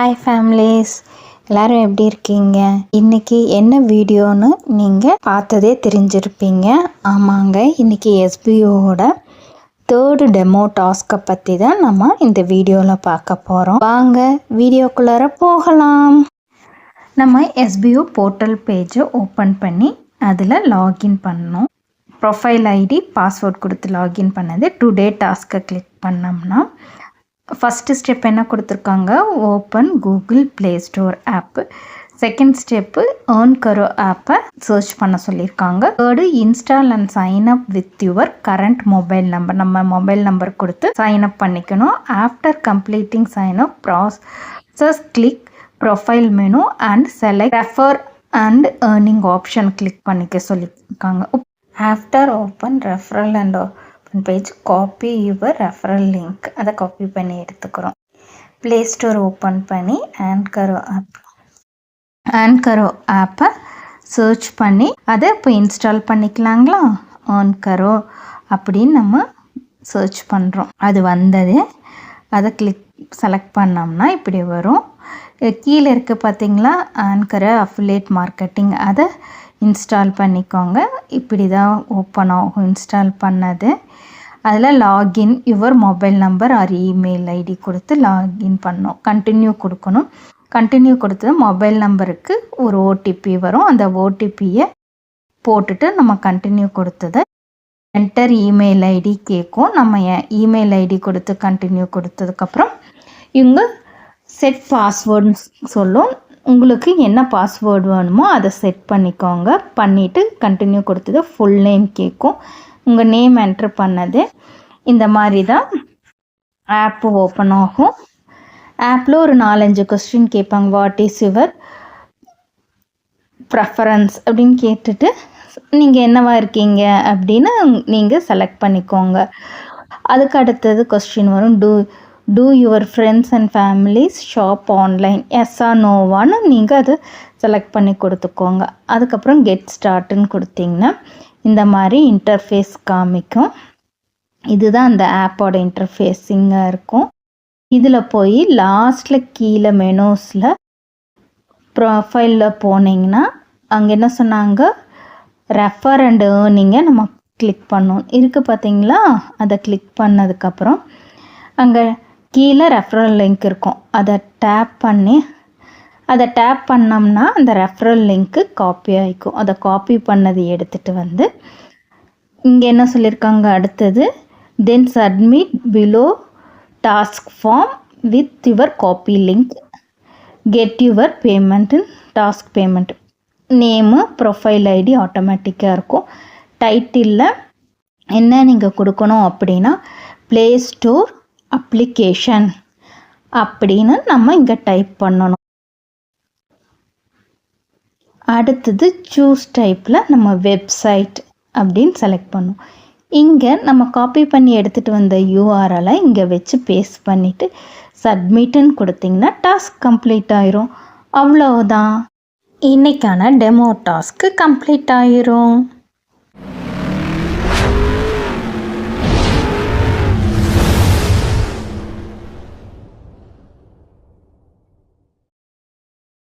Hi families, எல்லோரும் எப்படி இருக்கீங்க? இன்றைக்கி என்ன வீடியோன்னு நீங்கள் பார்த்ததே தெரிஞ்சிருப்பீங்க. ஆமாங்க, இன்றைக்கி எஸ்பிஓவோட தேர்டு டெமோ டாஸ்க்கை பற்றி தான் நம்ம இந்த வீடியோவில் பார்க்க போகிறோம். வாங்க வீடியோக்குள்ளார போகலாம். நம்ம எஸ்பிஓ போர்ட்டல் பேஜை ஓப்பன் பண்ணி அதில் லாகின் பண்ணணும். ப்ரொஃபைல் ஐடி பாஸ்வேர்ட் கொடுத்து லாகின் பண்ணது. டுடே டாஸ்க்கை கிளிக் பண்ணோம்னா ஃபஸ்ட்டு ஸ்டெப் என்ன கொடுத்துருக்காங்க, open Google Play Store app. Second step earn Karo ஆப்பை சர்ச் பண்ண சொல்லியிருக்காங்க. Third install and sign up with your current mobile number. நம்ம மொபைல் நம்பர் கொடுத்து சைன் அப் பண்ணிக்கணும். After completing sign up process click profile menu and select refer and earning option click பண்ணிக்க சொல்லியிருக்காங்க. After open referral and page copy your referral link, அதை copy பண்ணி எடுத்துக்கிறோம். Play store open பண்ணி ஆன்கரோ ஆப்பை search பண்ணி அதை இப்போ இன்ஸ்டால் பண்ணிக்கலாங்களா. ஆன்கரோ அப்படின்னு நம்ம சர்ச் பண்ணுறோம். அது வந்தது, அதை செலக்ட் பண்ணோம்னா இப்படி வரும். கீழே இருக்குது பார்த்தீங்களா, ஆன்கரோ அஃபிலியேட் மார்க்கெட்டிங், அதை இன்ஸ்டால் பண்ணிக்கோங்க. இப்படி தான் ஓப்பன் ஆகும். இன்ஸ்டால் பண்ணது அதில் login your mobile number or email ID கொடுத்து லாகின் பண்ணணும். கண்டினியூ கொடுக்கணும். கண்டினியூ கொடுத்தது மொபைல் நம்பருக்கு ஒரு ஓடிபி வரும். அந்த ஓடிபியை போட்டுட்டு நம்ம கண்டினியூ கொடுத்ததை என்டர் இமெயில் ஐடி கேட்கும். நம்ம இமெயில் ஐடி கொடுத்து கண்டினியூ கொடுத்ததுக்கப்புறம் இவங்க செட் பாஸ்வேர்டுன்னு சொல்லும். உங்களுக்கு என்ன பாஸ்வேர்டு வேணுமோ அதை செட் பண்ணிக்கோங்க. பண்ணிவிட்டு கண்டினியூ கொடுத்தது ஃபுல் நேம் கேட்கும். உங்கள் நேம் என்ட்ரு பண்ணது இந்த மாதிரி தான் ஆப்பு ஓப்பன் ஆகும். ஆப்பில் ஒரு 4-5 கொஸ்டின் கேட்பாங்க. வாட் இஸ் யுவர் ப்ரெஃபரன்ஸ் அப்படின்னு கேட்டுட்டு நீங்கள் என்னவா இருக்கீங்க அப்படின்னு நீங்கள் செலக்ட் பண்ணிக்கோங்க. அதுக்கு அடுத்தது கொஸ்டின் வரும். Do your friends and families shop online, எஸ்ஆ நோவான்னு நீங்கள் அதை செலக்ட் பண்ணி கொடுத்துக்கோங்க. அதுக்கப்புறம் கெட் ஸ்டார்ட்டுன்னு கொடுத்தீங்கன்னா இந்த மாதிரி இன்டர்ஃபேஸ் காமிக்கும். இதுதான் அந்த ஆப்போட இன்டர்ஃபேஸிங்காக இருக்கும். இதில் போய் லாஸ்ட்டில் கீழே மெனூஸில் ப்ரொஃபைலில் போனீங்கன்னா அங்கே என்ன சொன்னாங்க, ரெஃபர் அண்ட் ஏர்னிங்கை நம்ம கிளிக் பண்ணணும் இருக்குது பார்த்தீங்களா. அதை கிளிக் பண்ணதுக்கப்புறம் அங்கே கீழே ரெஃபரல் லிங்க் இருக்கும். அதை டேப் பண்ணோம்னா அந்த ரெஃபரல் லிங்க்கு காப்பி ஆகிக்கும். அதை காப்பி பண்ணது எடுத்துகிட்டு வந்து இங்கே என்ன சொல்லியிருக்காங்க, அடுத்தது then submit below task form with your copy link, get your payment, task payment. Name profile ID ஆட்டோமேட்டிக்காக இருக்கும். டைட்டிலில் என்ன நீங்கள் கொடுக்கணும் அப்படின்னா ப்ளே ஸ்டோர் அப்ளிகேஷன் அப்படின்னு நம்ம இங்கே டைப் பண்ணணும். அடுத்தது சூஸ் டைப்பில் நம்ம வெப்சைட் அப்படின்னு செலக்ட் பண்ணணும். இங்கே நம்ம காப்பி பண்ணி எடுத்துகிட்டு வந்த யூஆர்எலை இங்கே வச்சு பேஸ்ட் பண்ணிவிட்டு சப்மிட்டுன்னு கொடுத்திங்கன்னா டாஸ்க் கம்ப்ளீட் ஆயிரும். அவ்வளோதான், இன்றைக்கான டெமோ டாஸ்க்கு கம்ப்ளீட் ஆயிரும்.